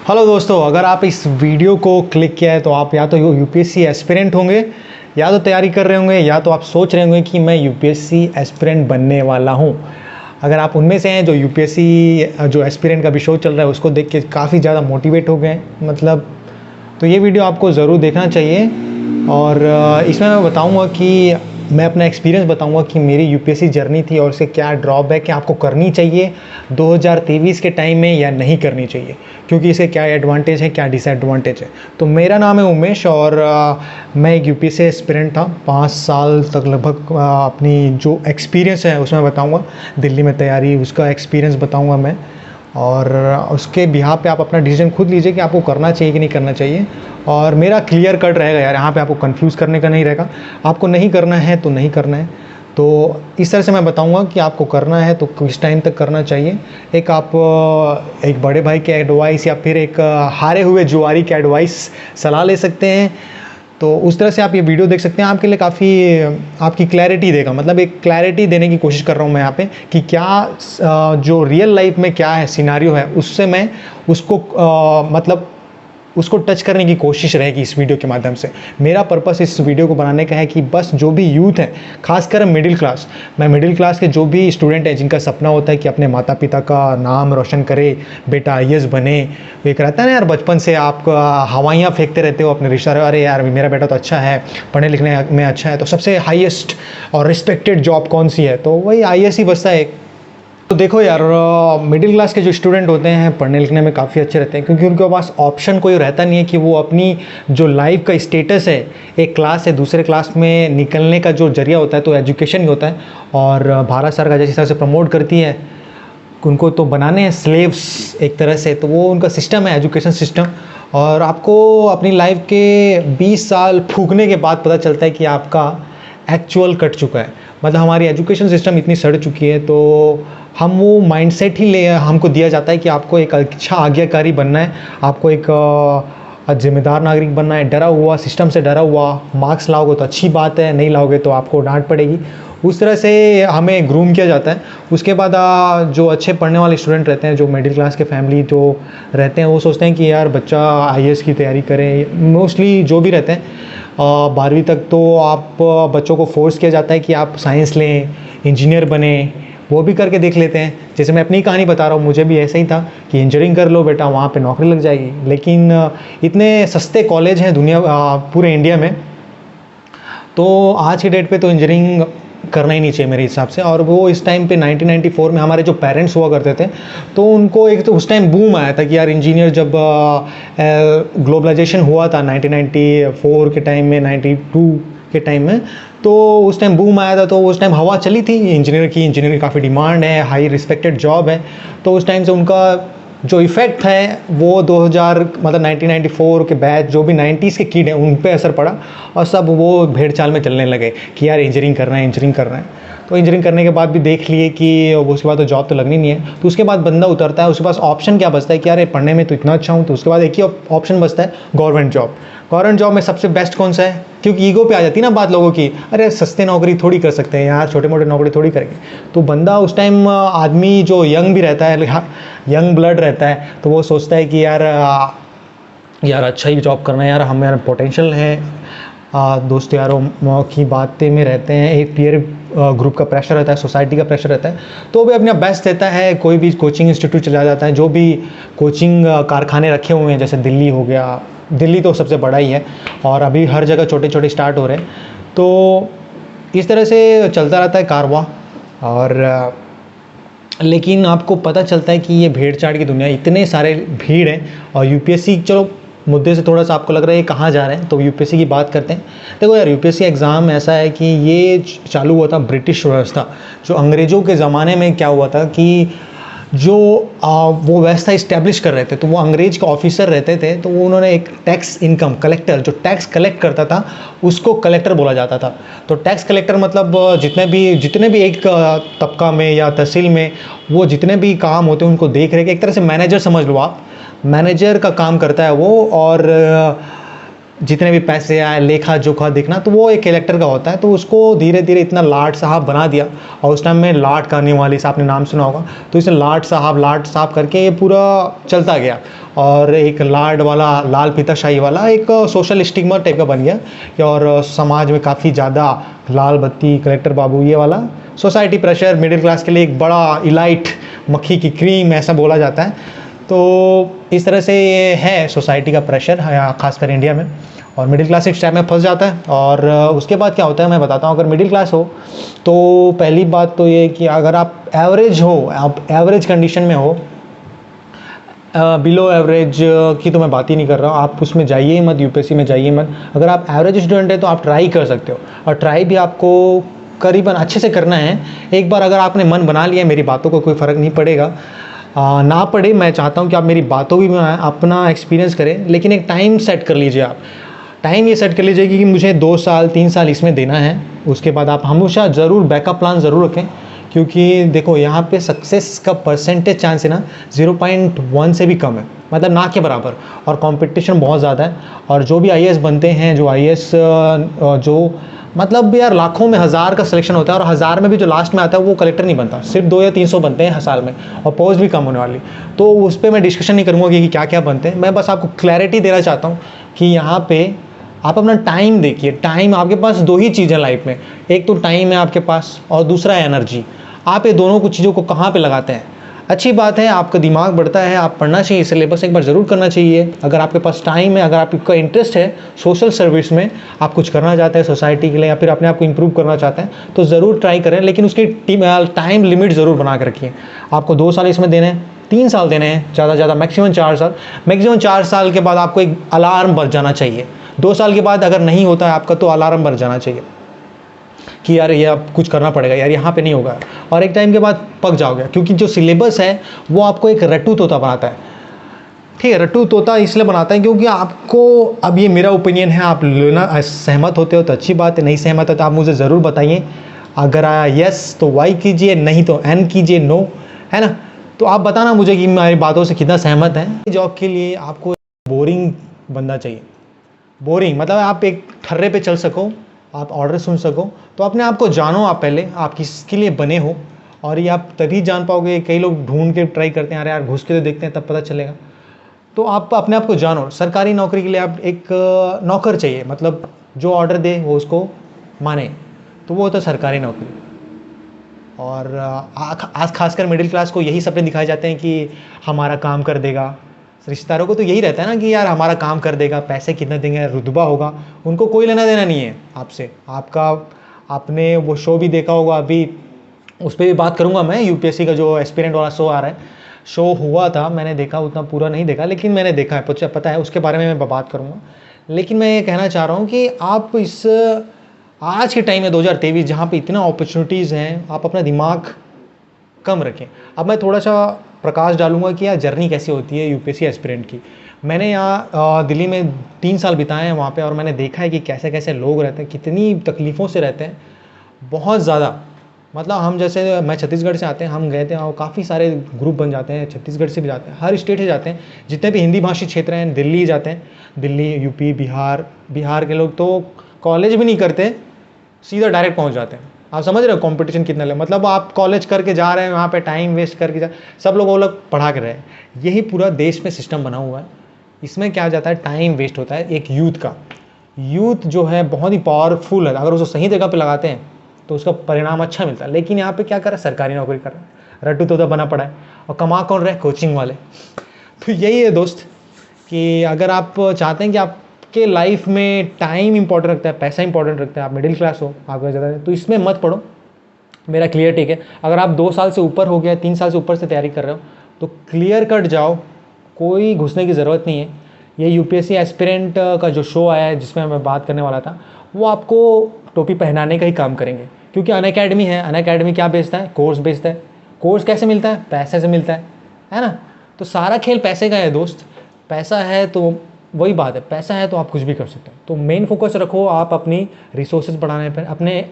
Hello दोस्तों, अगर आप इस वीडियो को क्लिक किया है तो आप या तो यूपीएससी एस्पिरेंट होंगे, या तो तैयारी कर रहे होंगे, या तो आप सोच रहे होंगे कि मैं यूपीएससी एस्पिरेंट बनने वाला हूं। अगर आप उनमें से हैं जो यूपीएससी जो एस्पिरेंट का भी शो चल रहा है उसको देख के काफ़ी ज़्यादा मोटिवेट हो गए मतलब, तो ये वीडियो आपको ज़रूर देखना चाहिए। और इसमें मैं बताऊंगा कि मैं अपना एक्सपीरियंस बताऊंगा कि मेरी यूपीएससी जर्नी थी और उससे क्या ड्रॉबैक है, आपको करनी चाहिए 2023 के टाइम में या नहीं करनी चाहिए, क्योंकि इसके क्या एडवांटेज है क्या डिसएडवांटेज है। तो मेरा नाम है उमेश और मैं एक यूपीएससी एस्पिरेंट था 5 साल तक लगभग। अपनी जो एक्सपीरियंस है उसमें बताऊँगा, दिल्ली में तैयारी उसका एक्सपीरियंस बताऊँगा मैं, और उसके बिहाफ पे आप अपना डिसीजन खुद लीजिए कि आपको करना चाहिए कि नहीं करना चाहिए। और मेरा क्लियर कट रहेगा यार, यहाँ पे आपको कंफ्यूज करने का नहीं रहेगा। आपको नहीं करना है तो नहीं करना है, तो इस तरह से मैं बताऊंगा कि आपको करना है तो किस टाइम तक करना चाहिए। एक आप एक बड़े भाई के एडवाइस या फिर एक हारे हुए जुआरी के एडवाइस सलाह ले सकते हैं। तो उस तरह से आप ये वीडियो देख सकते हैं, आपके लिए काफ़ी आपकी क्लैरिटी देगा। मतलब एक क्लैरिटी देने की कोशिश कर रहा हूँ मैं यहाँ पे कि क्या जो रियल लाइफ में क्या है सिनारियो है, उससे मैं उसको मतलब उसको टच करने की कोशिश रहेगी इस वीडियो के माध्यम से। मेरा पर्पस इस वीडियो को बनाने का है कि बस जो भी यूथ है, खासकर मिडिल क्लास, मैं मिडिल क्लास के जो भी स्टूडेंट हैं जिनका सपना होता है कि अपने माता पिता का नाम रोशन करे, बेटा आईएएस बने। एक रहता है ना यार, बचपन से आप हवाइयाँ फेंकते रहते हो अपने रिश्तेदारों, अरे यार मेरा बेटा तो अच्छा है, पढ़ने लिखने में अच्छा है, तो सबसे हाईएस्ट और रिस्पेक्टेड जॉब कौन सी है, तो वही आईएएस ही बचता है। तो देखो यार, मिडिल क्लास के जो स्टूडेंट होते हैं पढ़ने लिखने में काफ़ी अच्छे रहते हैं, क्योंकि उनके पास ऑप्शन कोई रहता नहीं है कि वो अपनी जो लाइफ का स्टेटस है, एक क्लास से दूसरे क्लास में निकलने का जो जरिया होता है तो एजुकेशन ही होता है। और भारत सरकार जिस तरह से प्रमोट करती है, उनको तो बनाने हैं स्लेव्स एक तरह से, तो वो उनका सिस्टम है एजुकेशन सिस्टम। और आपको अपनी लाइफ के 20 साल फूकने के बाद पता चलता है कि आपका एक्चुअल कट चुका है। मतलब हमारी एजुकेशन सिस्टम इतनी सड़ चुकी है, तो हम वो माइंडसेट ही ले हमको दिया जाता है कि आपको एक अच्छा आज्ञाकारी बनना है, आपको एक जिम्मेदार नागरिक बनना है, डरा हुआ सिस्टम से डरा हुआ, मार्क्स लाओगे तो अच्छी बात है, नहीं लाओगे तो आपको डांट पड़ेगी। उस तरह से हमें ग्रूम किया जाता है। उसके बाद जो अच्छे पढ़ने वाले स्टूडेंट रहते हैं, जो मिडिल क्लास के फैमिली जो रहते हैं, वो सोचते हैं कि यार बच्चा आईएएस की तैयारी करे। मोस्टली जो भी रहते हैं 12वीं तक तो आप बच्चों को फोर्स किया जाता है कि आप साइंस लें, इंजीनियर बने, वो भी करके देख लेते हैं। जैसे मैं अपनी कहानी बता रहा हूँ, मुझे भी ऐसा ही था कि इंजीनियरिंग कर लो बेटा, वहाँ पे नौकरी लग जाएगी। लेकिन इतने सस्ते कॉलेज हैं दुनिया पूरे इंडिया में, तो आज की डेट पे तो इंजीनियरिंग करना ही नहीं चाहिए मेरे हिसाब से। और वो इस टाइम पे 1994 में हमारे जो पेरेंट्स हुआ करते थे, तो उनको एक तो उस टाइम बूम आया था कि यार इंजीनियर, जब ग्लोबलाइजेशन हुआ था 1994 के टाइम में, 92 के टाइम में, तो उस टाइम बूम आया था, तो उस टाइम हवा चली थी इंजीनियर की। इंजीनियर काफ़ी डिमांड है, हाई रिस्पेक्टेड जॉब है, तो उस टाइम से उनका जो इफ़ेक्ट है वो 2000 मतलब 1994 के बैच जो भी 90s के किड हैं उन पे असर पड़ा, और सब वो भेड़ चाल में चलने लगे कि यार इंजीनियरिंग करना है, इंजीनियरिंग करना है। तो इंजीनियरिंग करने के बाद भी देख लिए कि उसके बाद तो जॉब तो लगनी नहीं है, तो उसके बाद बंदा उतरता है, उसके पास ऑप्शन क्या बचता है कि यार पढ़ने में तो इतना अच्छा हूँ, तो उसके बाद एक ही ऑप्शन बचता है गवर्नमेंट जॉब। गवर्नमेंट जॉब में सबसे बेस्ट कौन सा है, क्योंकि ईगो पे आ जाती है ना बात लोगों की, अरे सस्ते नौकरी थोड़ी कर सकते हैं यार, छोटे मोटे नौकरी थोड़ी करेंगे। तो बंदा उस टाइम आदमी जो यंग भी रहता है, यंग ब्लड रहता है, तो वो सोचता है कि यार अच्छा ही जॉब करना है यार, हमें पोटेंशियल है। दोस्त यारों की बातें में रहते हैं, एक पीयर ग्रुप का प्रेशर रहता है, सोसाइटी का प्रेशर रहता है, तो भी अपना बेस्ट देता है। कोई भी कोचिंग इंस्टीट्यूट चला जाता है, जो भी कोचिंग कारखाने रखे हुए हैं, जैसे दिल्ली हो गया, दिल्ली तो सबसे बड़ा ही है, और अभी हर जगह छोटे छोटे स्टार्ट हो रहे हैं। तो इस तरह से चलता रहता है कारवां। और लेकिन आपको पता चलता है कि ये भेड़ चाड़ की दुनिया, इतने सारे भीड़ हैं। और यूपीएससी, चलो मुद्दे से थोड़ा सा आपको लग रहा है ये कहाँ जा रहे हैं, तो यूपीएससी की बात करते हैं। देखो यार, यूपीएससी एग्ज़ाम ऐसा है कि ये चालू हुआ था ब्रिटिश व्यवस्था, जो अंग्रेज़ों के ज़माने में क्या हुआ था कि जो वो व्यवस्था इस्टेब्लिश कर रहे थे, तो वो अंग्रेज के ऑफिसर रहते थे, तो वो उन्होंने एक टैक्स इनकम कलेक्टर, जो टैक्स कलेक्ट करता था उसको कलेक्टर बोला जाता था। तो टैक्स कलेक्टर मतलब जितने भी एक तबका में या तहसील में वो जितने भी काम होते हैं उनको देख रेख, एक तरह से मैनेजर समझ लो आप, मैनेजर का काम करता है वो। और जितने भी पैसे आए लेखा जोखा देखना, तो वो एक कलेक्टर का होता है। तो उसको धीरे धीरे इतना लाट साहब बना दिया, और उस टाइम में लाट कार्निवालिस आपने नाम सुना होगा, तो इसने लाट साहब करके ये पूरा चलता गया, और एक लाड वाला लाल फीताशाही वाला एक सोशल स्टिग्मा टाइप का बन गया कि, और समाज में काफ़ी ज़्यादा लाल बत्ती कलेक्टर बाबू ये वाला सोसाइटी प्रेशर मिडिल क्लास के लिए एक बड़ा इलाइट मक्खी की क्रीम ऐसा बोला जाता है। तो इस तरह से ये है सोसाइटी का प्रेशर, खासकर इंडिया में, और मिडिल क्लास इस टाइप में फंस जाता है। और उसके बाद क्या होता है मैं बताता हूँ। अगर मिडिल क्लास हो तो पहली बात तो ये कि अगर आप एवरेज हो, आप एवरेज कंडीशन में हो, बिलो एवरेज की तो मैं बात ही नहीं कर रहा हूँ, आप उसमें जाइए ही मत, यूपीएससी में जाइए मत। अगर आप एवरेज स्टूडेंट है तो आप ट्राई कर सकते हो, और ट्राई भी आपको करीबन अच्छे से करना है। एक बार अगर आपने मन बना लिया, मेरी बातों को कोई फ़र्क नहीं पड़ेगा, ना पड़े, मैं चाहता हूँ कि आप मेरी बातों भी में अपना एक्सपीरियंस करें, लेकिन एक टाइम सेट कर लीजिए। आप टाइम ये सेट कर लीजिए कि मुझे 2 साल 3 साल इसमें देना है। उसके बाद आप हमेशा ज़रूर बैकअप प्लान ज़रूर रखें, क्योंकि देखो यहाँ पे सक्सेस का परसेंटेज चांस है ना 0.1 से भी कम है, मतलब ना के बराबर, और कंपटीशन बहुत ज़्यादा है। और जो भी आईएएस बनते हैं, जो आईएएस जो मतलब यार लाखों में, हज़ार का सिलेक्शन होता है, और हज़ार में भी जो लास्ट में आता है वो कलेक्टर नहीं बनता, सिर्फ 2 या 300 बनते हैं हर साल में, और पोस्ट भी कम होने वाली। तो उस पर मैं डिस्कशन नहीं करूँगा कि क्या क्या बनते हैं, मैं बस आपको क्लैरिटी देना चाहता हूँ कि यहाँ पे आप अपना टाइम देखिए। टाइम आपके पास 2 ही चीज़ें लाइफ में, एक तो टाइम है आपके पास, और दूसरा है एनर्जी। आप ये दोनों कुछ चीज़ों को कहाँ पे लगाते हैं? अच्छी बात है, आपका दिमाग बढ़ता है, आप पढ़ना चाहिए, सिलेबस एक बार ज़रूर करना चाहिए। अगर आपके पास टाइम है, अगर आपका इंटरेस्ट है सोशल सर्विस में, आप कुछ करना चाहते हैं सोसाइटी के लिए, या फिर अपने आप को इम्प्रूव करना चाहते हैं, तो ज़रूर ट्राई करें, लेकिन उसकी टाइम लिमिट ज़रूर बना के रखिए। आपको 2 साल इसमें देने हैं, 3 साल देने हैं, ज़्यादा से ज़्यादा मैक्सिमम 4 साल। मैक्सिमम 4 साल के बाद आपको एक अलार्म बज जाना चाहिए। 2 साल के बाद अगर नहीं होता है आपका, तो अलार्म बज जाना चाहिए कि यार ये अब कुछ करना पड़ेगा, यार यहाँ पे नहीं होगा। और एक टाइम के बाद पक जाओगे, क्योंकि जो सिलेबस है वो आपको एक रट्टू तोता बनाता है। ठीक है, रट्टू तोता इसलिए बनाता है क्योंकि आपको, अब ये मेरा ओपिनियन है, आप लेना सहमत होते हो तो अच्छी बात है, नहीं सहमत है तो आप मुझे ज़रूर बताइए। अगर आया यस तो वाई कीजिए, नहीं तो एन कीजिए, नो, है ना। तो आप बताना मुझे कि मेरी बातों से कितना सहमत है। जॉब के लिए आपको बोरिंग बंदा चाहिए। बोरिंग मतलब आप एक ठर्रे पे चल सको, आप ऑर्डर सुन सको, तो अपने आप को जानो, आप पहले आप किसके लिए बने हो। और ये आप तभी जान पाओगे, कई लोग ढूंढ के ट्राई करते हैं, अरे यार घुस के तो देखते हैं तब पता चलेगा। तो आप अपने आप को जानो। सरकारी नौकरी के लिए आप एक नौकर चाहिए, मतलब जो ऑर्डर दे वो उसको माने, तो वो होता है सरकारी नौकरी। और आज खासकर मिडिल क्लास को यही सपने दिखाए जाते हैं कि हमारा काम कर देगा। रिश्तेदारों को तो यही रहता है ना कि यार हमारा काम कर देगा, पैसे कितना देंगे, रुतबा होगा, उनको कोई लेना देना नहीं है आपसे। आपका आपने वो शो भी देखा होगा, अभी उस पर भी बात करूंगा मैं। यूपीएससी का जो एस्पिरेंट वाला शो आ रहा है, शो हुआ था, मैंने देखा, उतना पूरा नहीं देखा, लेकिन मैंने देखा है, पता है, उसके बारे में मैं बात करूँगा। लेकिन मैं ये कहना चाह रहा हूँ कि आप इस आज के टाइम में 2023 जहाँ पे इतना अपॉर्चुनिटीज़ हैं, आप अपना दिमाग कम रखें। अब मैं थोड़ा सा प्रकाश डालूंगा कि यार जर्नी कैसी होती है यूपीएससी एस्पिरेंट की। मैंने यहाँ दिल्ली में 3 साल बिताए हैं वहाँ पे, और मैंने देखा है कि कैसे कैसे लोग रहते हैं, कितनी तकलीफ़ों से रहते हैं, बहुत ज़्यादा। मतलब हम जैसे, मैं छत्तीसगढ़ से आते हैं, हम गए थे और काफ़ी सारे ग्रुप बन जाते हैं, छत्तीसगढ़ से भी जाते हैं, हर स्टेट से जाते हैं, जितने भी हिंदी भाषी क्षेत्र हैं, दिल्ली जाते हैं, दिल्ली, यूपी, बिहार के लोग तो कॉलेज भी नहीं करते, सीधा डायरेक्ट पहुँच जाते हैं। आप समझ रहे हो कंपटीशन कितना है, मतलब आप कॉलेज करके जा रहे हैं वहाँ पे, टाइम वेस्ट करके सब लोग वो लोग पढ़ा कर रहे हैं। यही पूरा देश में सिस्टम बना हुआ है। इसमें क्या जाता है, टाइम वेस्ट होता है एक यूथ का। यूथ जो है बहुत ही पावरफुल है, अगर उसको सही जगह पे लगाते हैं तो उसका परिणाम अच्छा मिलता है। लेकिन यहाँ पे क्या कर रहा है, सरकारी नौकरी कर रहा है, रट्टू तोता बना पड़ा है, और कमा कौन रहे, कोचिंग वाले। तो यही है दोस्त कि अगर आप चाहते हैं कि आपके लाइफ में टाइम इंपॉर्टेंट रखता है, पैसा इंपॉर्टेंट रखता है, आप मिडिल क्लास हो, आपका ज़्यादा, तो इसमें मत पढ़ो, मेरा क्लियर ठीक है। अगर आप 2 साल से ऊपर हो गया, 3 साल से ऊपर से तैयारी कर रहे हो, तो क्लियर कट जाओ, कोई घुसने की ज़रूरत नहीं है। ये यूपीएससी एस्पिरेंट का जो शो आया है जिसमें मैं बात करने वाला था, वो आपको टोपी पहनाने का ही काम करेंगे, क्योंकि अनअकैडमी है। अनअकैडमी क्या बेचता है, कोर्स बेचता है। कोर्स कैसे मिलता है, पैसे से मिलता है ना। तो सारा खेल पैसे का है दोस्त। पैसा है तो वही बात है, पैसा है तो आप कुछ भी कर सकते हो। तो मेन फोकस रखो आप अपनी रिसोर्सेज बढ़ाने पर,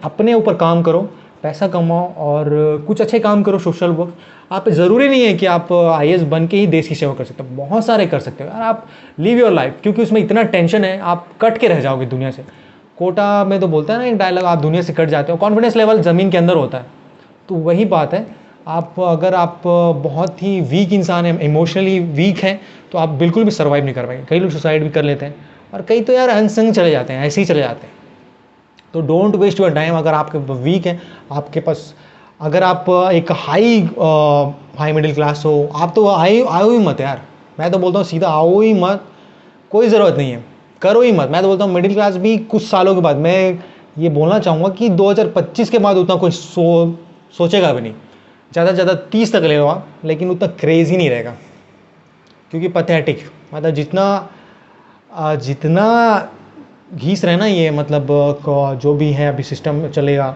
अपने ऊपर काम करो, पैसा कमाओ और कुछ अच्छे काम करो, सोशल वर्क। आप ज़रूरी नहीं है कि आप आईएएस बन के ही देश की सेवा कर सकते हो, बहुत सारे कर सकते हो यार। आप लिव योर लाइफ, क्योंकि उसमें इतना टेंशन है, आप कट के रह जाओगे दुनिया से। कोटा में तो बोलता है ना एक डायलॉग, आप दुनिया से कट जाते हो। कॉन्फिडेंस लेवल ज़मीन के अंदर होता है, तो वही बात है। अगर आप बहुत ही वीक इंसान हैं, इमोशनली वीक हैं, तो आप बिल्कुल भी सर्वाइव नहीं कर पाएंगे। कई लोग सुसाइड भी कर लेते हैं और कई तो यार अनसंग चले जाते हैं, ऐसे ही चले जाते हैं। तो डोंट वेस्ट योर टाइम। अगर आपके वीक हैं, आपके पास, अगर आप एक हाई मिडिल क्लास हो, आप तो आओ ही मत यार। मैं तो बोलता हूँ सीधा आओ ही मत, कोई ज़रूरत नहीं है, करो ही मत। मैं तो बोलता हूँ मिडिल क्लास भी कुछ सालों के बाद, मैं ये बोलना चाहूँगा कि 2025 के बाद उतना कोई सोचेगा भी नहीं। ज़्यादा से ज़्यादा 30 तक ले लो आप, लेकिन उतना क्रेज़ी नहीं रहेगा, क्योंकि पैथेटिक, मतलब जितना घीस रहे ना ये, मतलब जो भी है अभी सिस्टम चलेगा,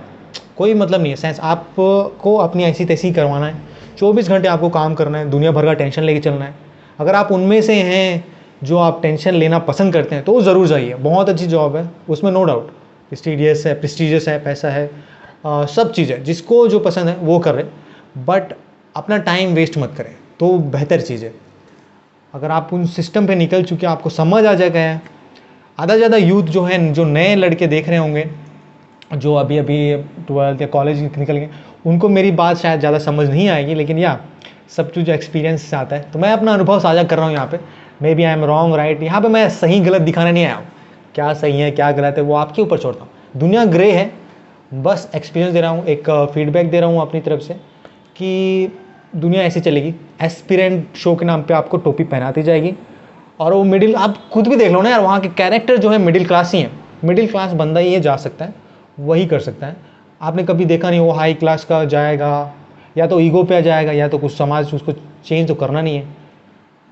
कोई मतलब नहीं है। सेंस आपको अपनी ऐसी तैसी करवाना है, 24 घंटे आपको काम करना है, दुनिया भर का टेंशन लेके चलना है। अगर आप उनमें से हैं जो आप टेंशन लेना पसंद करते हैं, तो ज़रूर जाइए, बहुत अच्छी जॉब है उसमें, नो डाउट। प्रेस्टीजियस है, पैसा है, सब चीज़ है। जिसको जो पसंद है वो कर रहे, बट अपना टाइम वेस्ट मत करें, तो बेहतर चीज़ है। अगर आप उन सिस्टम पे निकल चुके, आपको समझ आ जाएगा है। आधा ज़्यादा यूथ जो है, जो नए लड़के देख रहे होंगे, जो अभी 12th या कॉलेज निकल गए, उनको मेरी बात शायद ज़्यादा समझ नहीं आएगी, लेकिन या सब कुछ एक्सपीरियंस से आता है। तो मैं अपना अनुभव साझा कर रहा हूँ यहाँ पे। Maybe I am wrong right, यहाँ पे मैं सही गलत दिखाने नहीं आया हूँ। क्या सही है क्या गलत है वो आपके ऊपर छोड़ता हूँ। दुनिया ग्रे है, बस एक्सपीरियंस दे रहा हूँ, एक फीडबैक दे रहा हूँ अपनी तरफ से कि दुनिया ऐसी चलेगी। एस्पिरेंट शो के नाम पे आपको टोपी पहनाती जाएगी, और वो मिडिल, आप खुद भी देख लो ना यार, वहाँ के कैरेक्टर जो है मिडिल क्लास ही है। मिडिल क्लास बंदा ही ये जा सकता है, वही कर सकता है। आपने कभी देखा नहीं वो हाई क्लास का जाएगा, या तो ईगो पे आ जाएगा, या तो कुछ समाज उसको चेंज तो करना नहीं है।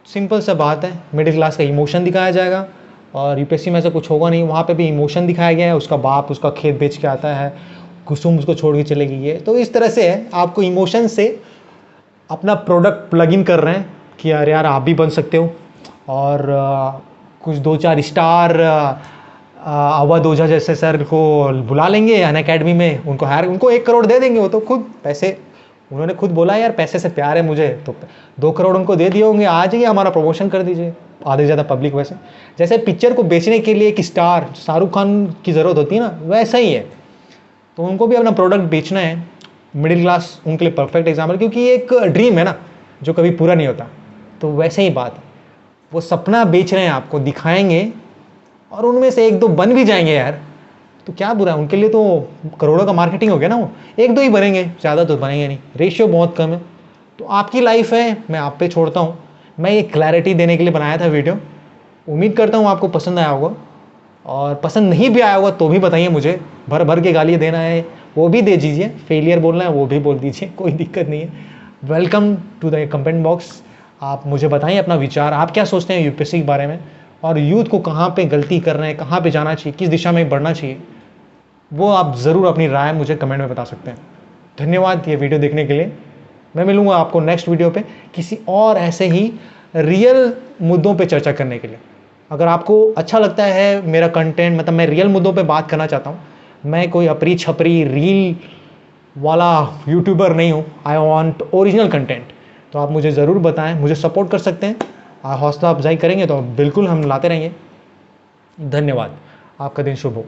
सिंपल सा बात है, मिडिल क्लास का इमोशन दिखाया जाएगा, और यूपीएससी में ऐसा कुछ होगा नहीं। वहाँ पे भी इमोशन दिखाया गया है, उसका बाप उसका खेत बेच के आता है, कुसुम उसको छोड़ के चलेगी, ये तो इस तरह से है। आपको इमोशन से अपना प्रोडक्ट प्लग इन कर रहे हैं कि अरे यार आप भी बन सकते हो, और कुछ 2-4 स्टार अवध ओझा जैसे सर को बुला लेंगे अनअकैडमी में, उनको 1 करोड़ दे देंगे। वो तो खुद पैसे, उन्होंने खुद बोला यार पैसे से प्यार है मुझे, तो 2 करोड़ उनको दे दिए होंगे, आ जाइए हमारा प्रमोशन कर दीजिए। आधे से ज़्यादा पब्लिक वैसे, जैसे पिक्चर को बेचने के लिए एक स्टार शाहरुख खान की ज़रूरत होती है ना, वैसा ही है। तो उनको भी अपना प्रोडक्ट बेचना है। मिडिल क्लास उनके लिए परफेक्ट एग्जाम्पल, क्योंकि ये एक ड्रीम है ना जो कभी पूरा नहीं होता। तो वैसे ही बात है, वो सपना बेच रहे हैं, आपको दिखाएंगे, और उनमें से 1-2 बन भी जाएंगे यार, तो क्या बुरा है, उनके लिए तो करोड़ों का मार्केटिंग हो गया ना। वो 1-2 ही बनेंगे, ज़्यादा तो बनेंगे नहीं, रेशियो बहुत कम है। तो आपकी लाइफ है, मैं आप पे छोड़ता हूँ। मैं ये क्लैरिटी देने के लिए बनाया था वीडियो। उम्मीद करता हूँ आपको पसंद आया होगा, और पसंद नहीं भी आया होगा तो भी बताइए मुझे। भर भर के गाली देना है वो भी दे दीजिए, फेलियर बोलना है वो भी बोल दीजिए, कोई दिक्कत नहीं है। Welcome to the comment box. आप मुझे बताइए अपना विचार, आप क्या सोचते हैं यूपीएससी के बारे में, और यूथ को कहाँ पे गलती कर रहे हैं, कहाँ पे जाना चाहिए, किस दिशा में बढ़ना चाहिए, वो आप ज़रूर अपनी राय मुझे कमेंट में बता सकते हैं। धन्यवाद ये वीडियो देखने के लिए। मैं मिलूँगा आपको नेक्स्ट वीडियो पे किसी और ऐसे ही रियल मुद्दों पे चर्चा करने के लिए। अगर आपको अच्छा लगता है मेरा कंटेंट, मतलब मैं रियल मुद्दों पे बात करना चाहता हूँ, मैं कोई अपरी छपरी रील वाला यूट्यूबर नहीं हूँ, आई वॉन्ट ओरिजिनल कंटेंट। तो आप मुझे ज़रूर बताएं, मुझे सपोर्ट कर सकते हैं। हौसला अफजाई करेंगे तो बिल्कुल हम लाते रहेंगे। धन्यवाद, आपका दिन शुभ हो।